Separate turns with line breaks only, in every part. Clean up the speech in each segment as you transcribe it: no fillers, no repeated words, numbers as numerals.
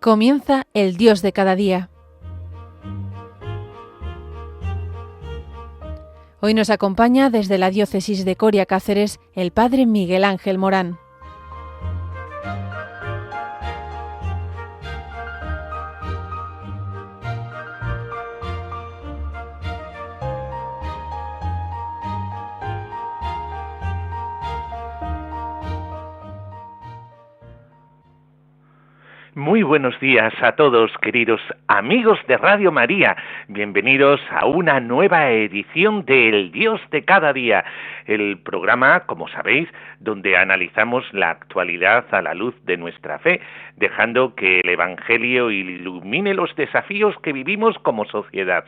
Comienza el Dios de cada día. Hoy nos acompaña desde la diócesis de Coria Cáceres el padre Miguel Ángel Morán.
Muy buenos días a todos, queridos amigos de Radio María. Bienvenidos a una nueva edición de El Dios de cada día, el programa, como sabéis, donde analizamos la actualidad a la luz de nuestra fe, dejando que el Evangelio ilumine los desafíos que vivimos como sociedad.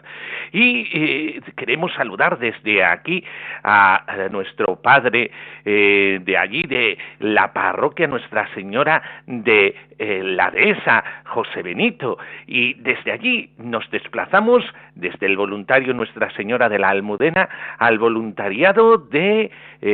Y queremos saludar desde aquí a nuestro padre de allí, de la parroquia Nuestra Señora de la Dehesa, José Benito, y desde allí nos desplazamos desde el voluntario Nuestra Señora de la Almudena al voluntariado de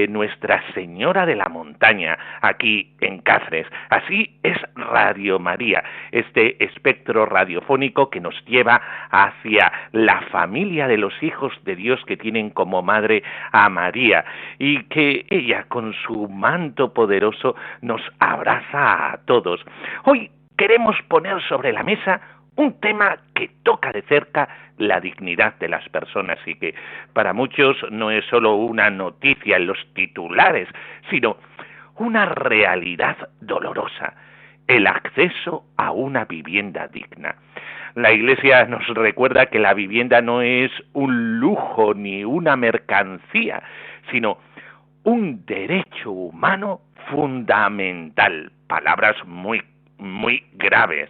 Nuestra Señora de la Montaña, aquí en Cáceres. Así es Radio María, este espectro radiofónico que nos lleva hacia la familia de los hijos de Dios que tienen como madre a María, y que ella con su manto poderoso nos abraza a todos. Hoy queremos poner sobre la mesa un tema que toca de cerca la dignidad de las personas y que para muchos no es solo una noticia en los titulares, sino una realidad dolorosa: el acceso a una vivienda digna. La Iglesia nos recuerda que la vivienda no es un lujo ni una mercancía, sino un derecho humano fundamental. Palabras muy graves.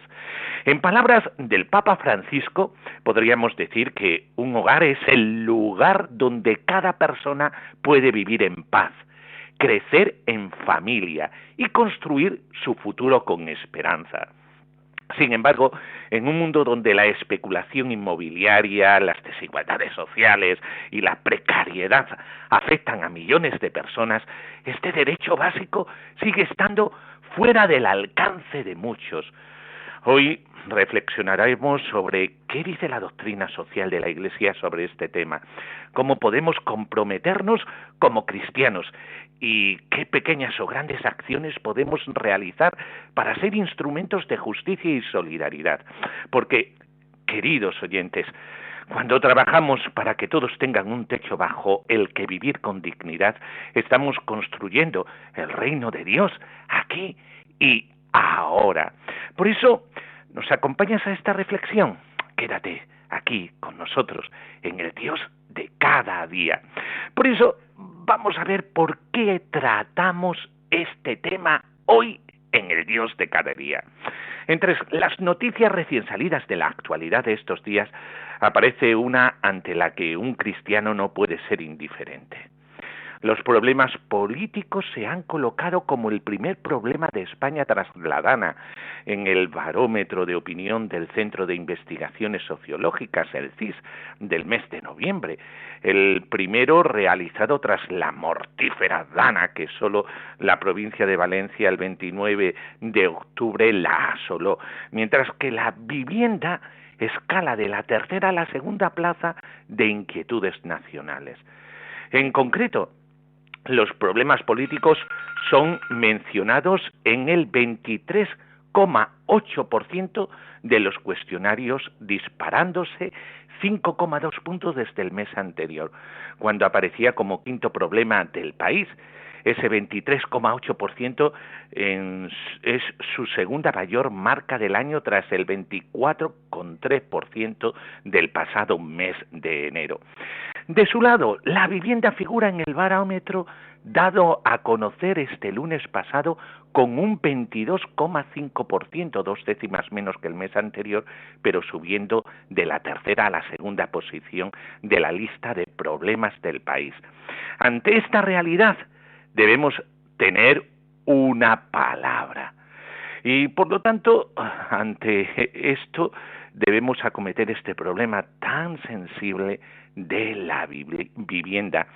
En palabras del Papa Francisco, podríamos decir que un hogar es el lugar donde cada persona puede vivir en paz, crecer en familia y construir su futuro con esperanza. Sin embargo, en un mundo donde la especulación inmobiliaria, las desigualdades sociales y la precariedad afectan a millones de personas, este derecho básico sigue estando fuera del alcance de muchos. Hoy reflexionaremos sobre qué dice la doctrina social de la Iglesia sobre este tema, cómo podemos comprometernos como cristianos y qué pequeñas o grandes acciones podemos realizar para ser instrumentos de justicia y solidaridad. Porque, queridos oyentes, cuando trabajamos para que todos tengan un techo bajo el que vivir con dignidad, estamos construyendo el reino de Dios aquí y ahora. Por eso, ¿nos acompañas a esta reflexión? Quédate aquí con nosotros en el Dios de cada día. Por eso, vamos a ver por qué tratamos este tema hoy en el Dios de cada día. Entre las noticias recién salidas de la actualidad de estos días, aparece una ante la que un cristiano no puede ser indiferente. Los problemas políticos se han colocado como el primer problema de España tras la Dana en el barómetro de opinión del Centro de Investigaciones Sociológicas, el CIS, del mes de noviembre. El primero realizado tras la mortífera Dana, que solo la provincia de Valencia el 29 de octubre la asoló, mientras que la vivienda escala de la tercera a la segunda plaza de inquietudes nacionales. En concreto, los problemas políticos son mencionados en el 23,8% de los cuestionarios, disparándose 5,2 puntos desde el mes anterior, cuando aparecía como quinto problema del país. Ese 23,8% es su segunda mayor marca del año tras el 24,3% del pasado mes de enero. De su lado, la vivienda figura en el barómetro dado a conocer este lunes pasado con un 22,5%, 2 décimas menos que el mes anterior, pero subiendo de la tercera a la segunda posición de la lista de problemas del país. Ante esta realidad, debemos tener una palabra. Y por lo tanto, ante esto, debemos acometer este problema tan sensible de la vivienda.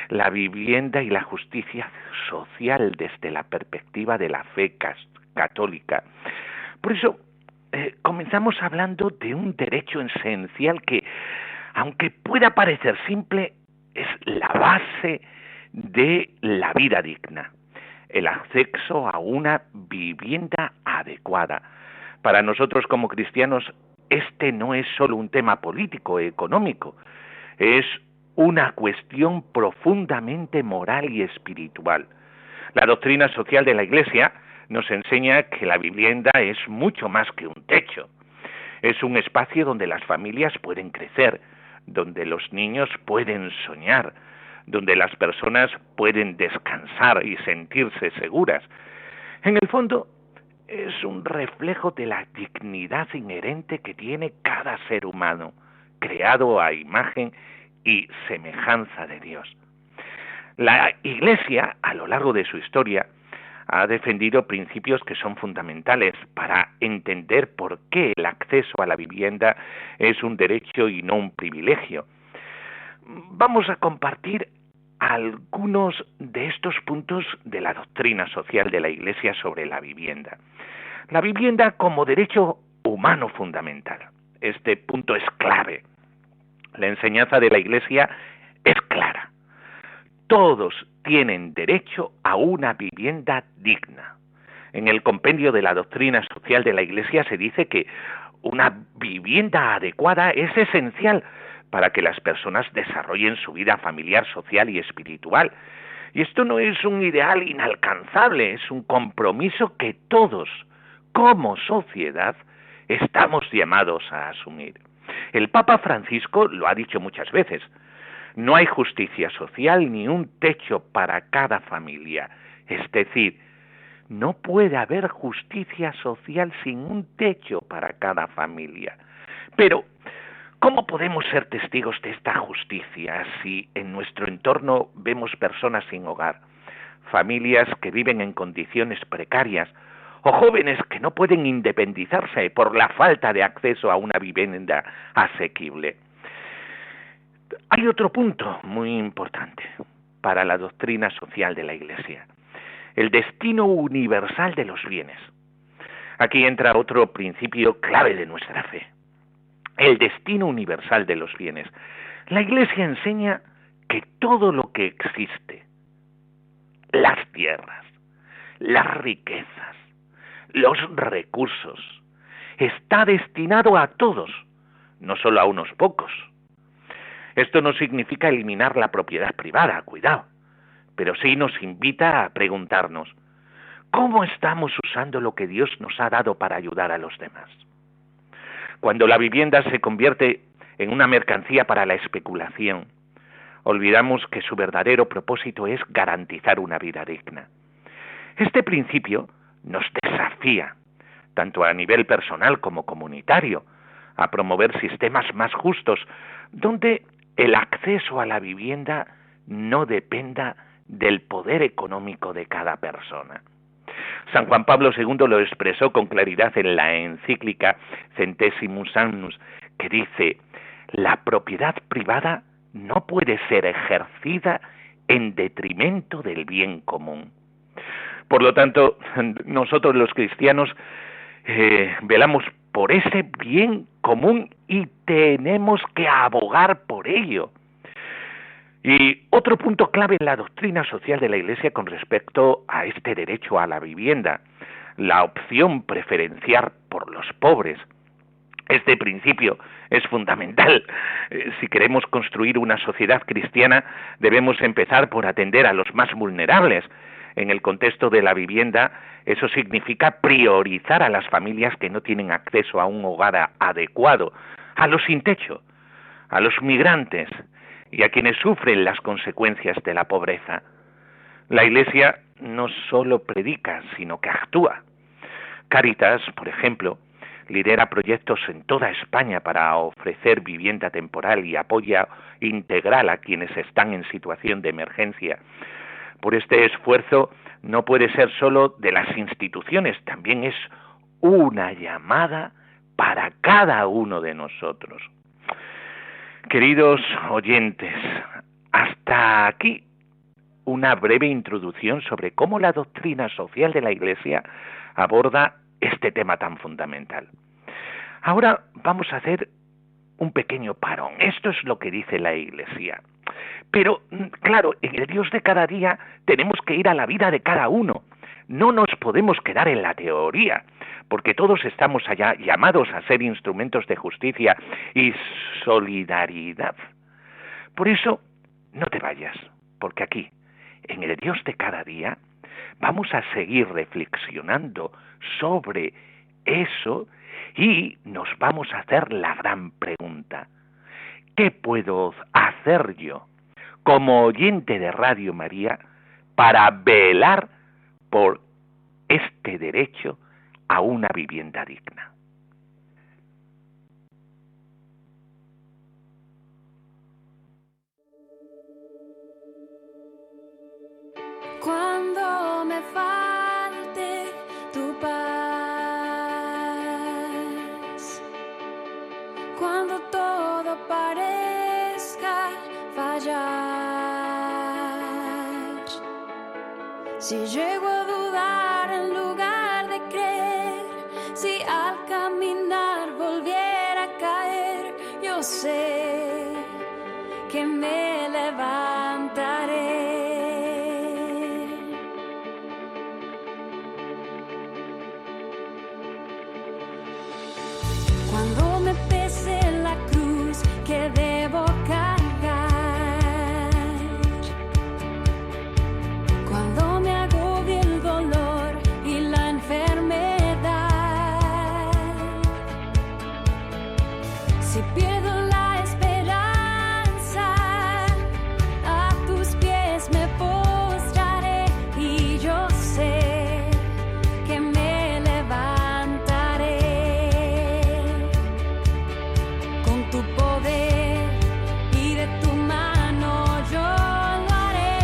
La vivienda y la justicia social desde la perspectiva de la fe católica. Por eso, comenzamos hablando de un derecho esencial que, aunque pueda parecer simple, es la base de la vida digna, el acceso a una vivienda adecuada. Para nosotros como cristianos, este no es solo un tema político o económico, es una cuestión profundamente moral y espiritual. La doctrina social de la Iglesia nos enseña que la vivienda es mucho más que un techo. Es un espacio donde las familias pueden crecer, donde los niños pueden soñar, donde las personas pueden descansar y sentirse seguras. En el fondo, es un reflejo de la dignidad inherente que tiene cada ser humano, creado a imagen y semejanza de Dios. La Iglesia, a lo largo de su historia, ha defendido principios que son fundamentales para entender por qué el acceso a la vivienda es un derecho y no un privilegio. Vamos a compartir algunos de estos puntos de la doctrina social de la Iglesia sobre la vivienda. La vivienda como derecho humano fundamental. Este punto es clave. La enseñanza de la Iglesia es clara. Todos tienen derecho a una vivienda digna. En el compendio de la doctrina social de la Iglesia se dice que una vivienda adecuada es esencial para que las personas desarrollen su vida familiar, social y espiritual. Y esto no es un ideal inalcanzable, es un compromiso que todos, como sociedad, estamos llamados a asumir. El Papa Francisco lo ha dicho muchas veces. No hay justicia social ni un techo para cada familia. Es decir, no puede haber justicia social sin un techo para cada familia. Pero, ¿cómo podemos ser testigos de esta justicia si en nuestro entorno vemos personas sin hogar, familias que viven en condiciones precarias o jóvenes que no pueden independizarse por la falta de acceso a una vivienda asequible? Hay otro punto muy importante para la doctrina social de la Iglesia: el destino universal de los bienes. Aquí entra otro principio clave de nuestra fe: el destino universal de los bienes. La Iglesia enseña que todo lo que existe, las tierras, las riquezas, los recursos, está destinado a todos, no solo a unos pocos. Esto no significa eliminar la propiedad privada, cuidado, pero sí nos invita a preguntarnos: ¿cómo estamos usando lo que Dios nos ha dado para ayudar a los demás? Cuando la vivienda se convierte en una mercancía para la especulación, olvidamos que su verdadero propósito es garantizar una vida digna. Este principio nos desafía, tanto a nivel personal como comunitario, a promover sistemas más justos, donde el acceso a la vivienda no dependa del poder económico de cada persona. San Juan Pablo II lo expresó con claridad en la encíclica Centesimus Annus, que dice: la propiedad privada no puede ser ejercida en detrimento del bien común. Por lo tanto, nosotros los cristianos velamos por ese bien común y tenemos que abogar por ello. Y otro punto clave en la doctrina social de la Iglesia con respecto a este derecho a la vivienda: la opción preferencial por los pobres. Este principio es fundamental. Si queremos construir una sociedad cristiana, debemos empezar por atender a los más vulnerables. En el contexto de la vivienda, eso significa priorizar a las familias que no tienen acceso a un hogar adecuado, a los sin techo, a los migrantes y a quienes sufren las consecuencias de la pobreza. La Iglesia no solo predica, sino que actúa. Cáritas, por ejemplo, lidera proyectos en toda España para ofrecer vivienda temporal y apoyo integral a quienes están en situación de emergencia. Por este esfuerzo no puede ser solo de las instituciones, también es una llamada para cada uno de nosotros. Queridos oyentes, hasta aquí una breve introducción sobre cómo la doctrina social de la Iglesia aborda este tema tan fundamental. Ahora vamos a hacer un pequeño parón. Esto es lo que dice la Iglesia. Pero, claro, en el Dios de cada día tenemos que ir a la vida de cada uno. No nos podemos quedar en la teoría, porque todos estamos allá llamados a ser instrumentos de justicia y solidaridad. Por eso, no te vayas, porque aquí, en el Dios de cada día, vamos a seguir reflexionando sobre eso y nos vamos a hacer la gran pregunta: ¿qué puedo hacer yo como oyente de Radio María para velar por este derecho a una vivienda digna?
Cuando me falte tu paz, cuando todo parezca fallar, si llego a dudar en lugar de creer, si al caminar volviera a caer, yo sé que me levantaré. Cuando me pese la cruz que debo cargar, cuando me agobie el dolor y la enfermedad, si pierdo la esperanza, a tus pies me postraré y yo sé que me levantaré. Con tu poder y de tu mano yo lo haré.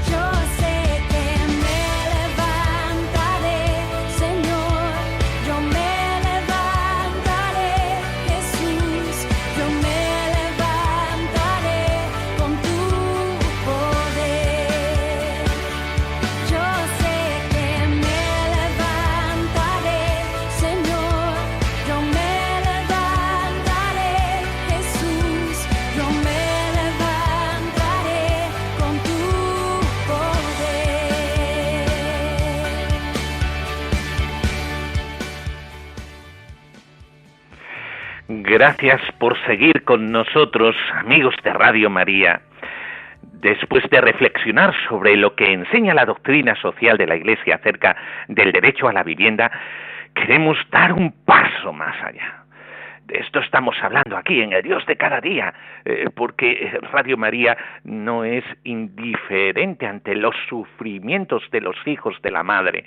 Yo sé que me levantaré, Señor. Yo me levantaré, Jesús. Yo me levantaré con tu poder. Yo sé que me levantaré, Señor. Yo me levantaré, Jesús. Yo me levantaré con tu poder.
Gracias por seguir con nosotros, amigos de Radio María. Después de reflexionar sobre lo que enseña la doctrina social de la Iglesia acerca del derecho a la vivienda, queremos dar un paso más allá. De esto estamos hablando aquí, en el Dios de cada día, porque Radio María no es indiferente ante los sufrimientos de los hijos de la madre.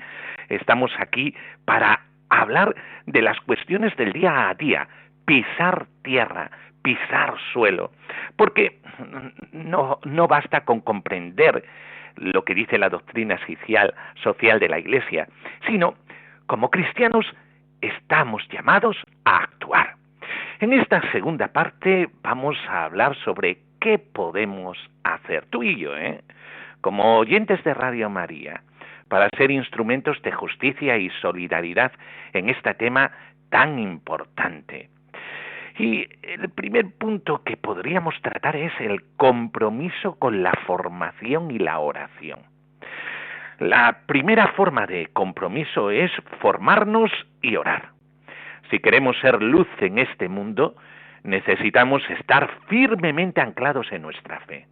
Estamos aquí para hablar de las cuestiones del día a día, pisar tierra, pisar suelo, porque no basta con comprender lo que dice la doctrina social de la Iglesia, sino, como cristianos, estamos llamados a actuar. En esta segunda parte vamos a hablar sobre qué podemos hacer, tú y yo, como oyentes de Radio María, para ser instrumentos de justicia y solidaridad en este tema tan importante. Y el primer punto que podríamos tratar es el compromiso con la formación y la oración. La primera forma de compromiso es formarnos y orar. Si queremos ser luz en este mundo, necesitamos estar firmemente anclados en nuestra fe.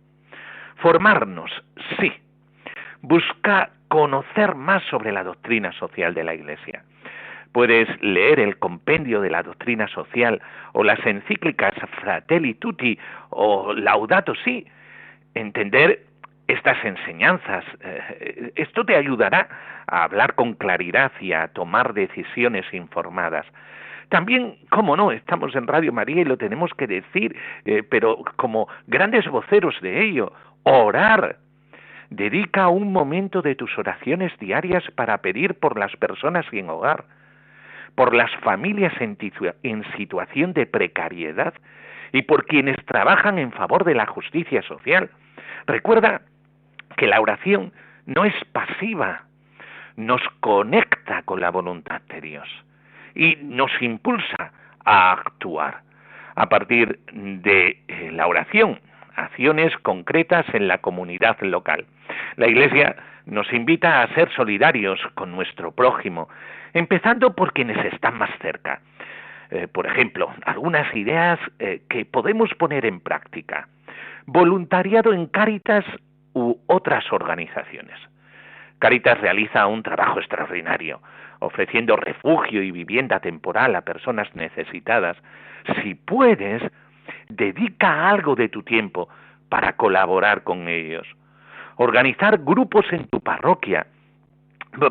Formarnos, sí. Busca conocer más sobre la doctrina social de la Iglesia. Puedes leer el compendio de la doctrina social o las encíclicas Fratelli Tutti o Laudato Si. Entender estas enseñanzas, esto te ayudará a hablar con claridad y a tomar decisiones informadas. También, cómo no, estamos en Radio María y lo tenemos que decir, pero como grandes voceros de ello, orar. Dedica un momento de tus oraciones diarias para pedir por las personas sin hogar, por las familias en situación de precariedad y por quienes trabajan en favor de la justicia social. Recuerda que la oración no es pasiva, nos conecta con la voluntad de Dios. y nos impulsa a actuar a partir de la oración, acciones concretas en la comunidad local. La Iglesia nos invita a ser solidarios con nuestro prójimo, empezando por quienes están más cerca. Por ejemplo, algunas ideas que podemos poner en práctica. Voluntariado en Cáritas u otras organizaciones. Cáritas realiza un trabajo extraordinario, ofreciendo refugio y vivienda temporal a personas necesitadas. Si puedes, dedica algo de tu tiempo para colaborar con ellos. Organizar grupos en tu parroquia.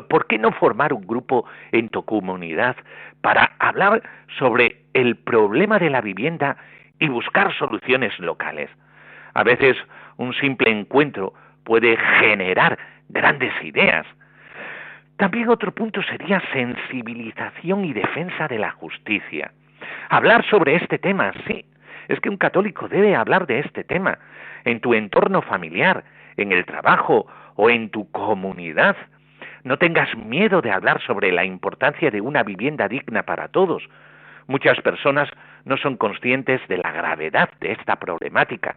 ¿Por qué no formar un grupo en tu comunidad para hablar sobre el problema de la vivienda y buscar soluciones locales? A veces un simple encuentro puede generar grandes ideas. También otro punto sería sensibilización y defensa de la justicia. Hablar sobre este tema, sí, es que un católico debe hablar de este tema en tu entorno familiar, en el trabajo o en tu comunidad. No tengas miedo de hablar sobre la importancia de una vivienda digna para todos. Muchas personas no son conscientes de la gravedad de esta problemática.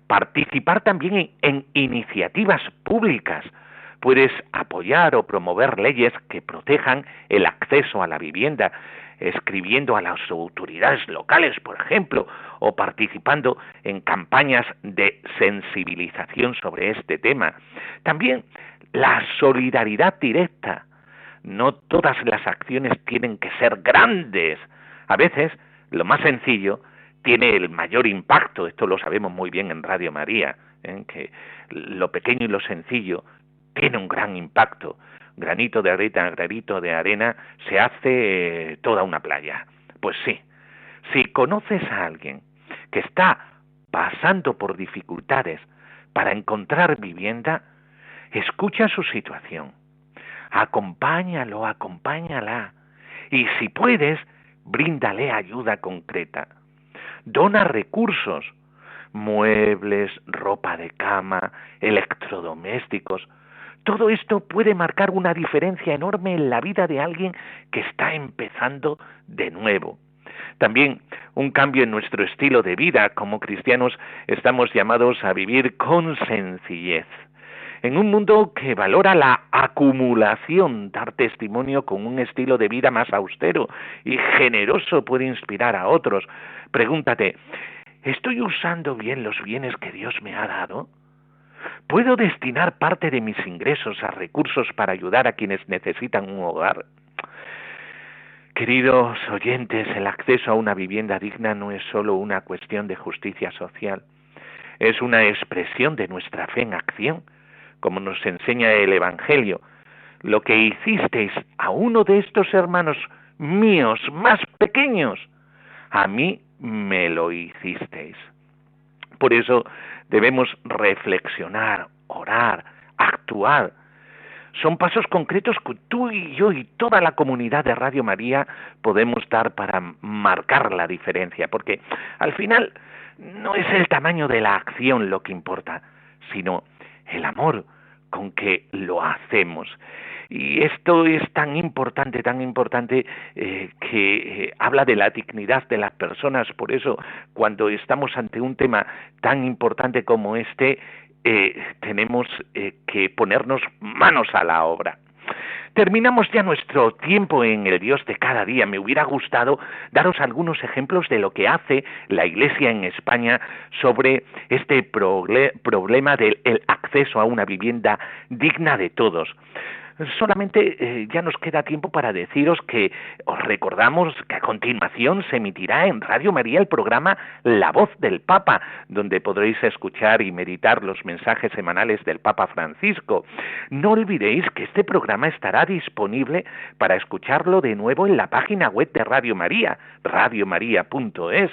Participar también en iniciativas públicas. Puedes apoyar o promover leyes que protejan el acceso a la vivienda, escribiendo a las autoridades locales, por ejemplo, o participando en campañas de sensibilización sobre este tema. También la solidaridad directa. No todas las acciones tienen que ser grandes. A veces, lo más sencillo tiene el mayor impacto. Esto lo sabemos muy bien en Radio María, que lo pequeño y lo sencillo tiene un gran impacto. Granito de arena se hace toda una playa. Pues sí, si conoces a alguien que está pasando por dificultades para encontrar vivienda, escucha su situación, acompáñalo, acompáñala, y si puedes, bríndale ayuda concreta. Dona recursos, muebles, ropa de cama, electrodomésticos. Todo esto puede marcar una diferencia enorme en la vida de alguien que está empezando de nuevo. También un cambio en nuestro estilo de vida. Como cristianos estamos llamados a vivir con sencillez. En un mundo que valora la acumulación, dar testimonio con un estilo de vida más austero y generoso puede inspirar a otros. Pregúntate, ¿estoy usando bien los bienes que Dios me ha dado? ¿Puedo destinar parte de mis ingresos a recursos para ayudar a quienes necesitan un hogar? Queridos oyentes, el acceso a una vivienda digna no es solo una cuestión de justicia social, es una expresión de nuestra fe en acción, como nos enseña el Evangelio. Lo que hicisteis a uno de estos hermanos míos más pequeños, a mí me lo hicisteis. Por eso debemos reflexionar, orar, actuar. Son pasos concretos que tú y yo y toda la comunidad de Radio María podemos dar para marcar la diferencia, porque al final no es el tamaño de la acción lo que importa, sino el amor con que lo hacemos. Y esto es tan importante que habla de la dignidad de las personas. Por eso, cuando estamos ante un tema tan importante como este, tenemos que ponernos manos a la obra. Terminamos ya nuestro tiempo en el Dios de cada día. Me hubiera gustado daros algunos ejemplos de lo que hace la Iglesia en España sobre este problema del acceso a una vivienda digna de todos. Solamente ya nos queda tiempo para deciros que os recordamos que a continuación se emitirá en Radio María el programa La Voz del Papa, donde podréis escuchar y meditar los mensajes semanales del Papa Francisco. No olvidéis que este programa estará disponible para escucharlo de nuevo en la página web de Radio María, radiomaria.es,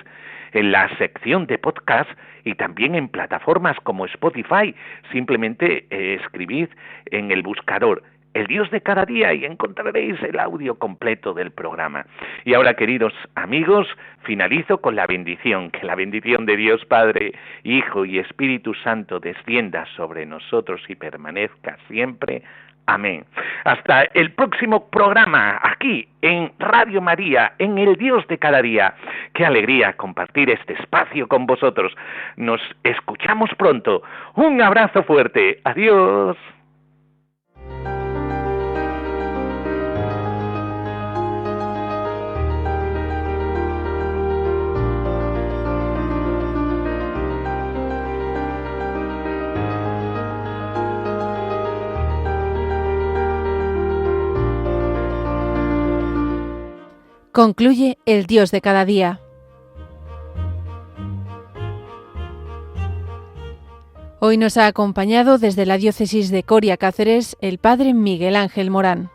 en la sección de podcast y también en plataformas como Spotify. Simplemente escribid en el buscador El Dios de cada día y encontraréis el audio completo del programa. Y ahora, queridos amigos, finalizo con la bendición. Que la bendición de Dios Padre, Hijo y Espíritu Santo descienda sobre nosotros y permanezca siempre. Amén. Hasta el próximo programa aquí en Radio María, en El Dios de cada día. Qué alegría compartir este espacio con vosotros. Nos escuchamos pronto. Un abrazo fuerte. Adiós.
Concluye El Dios de cada día. Hoy nos ha acompañado desde la diócesis de Coria Cáceres el padre Miguel Ángel Morán.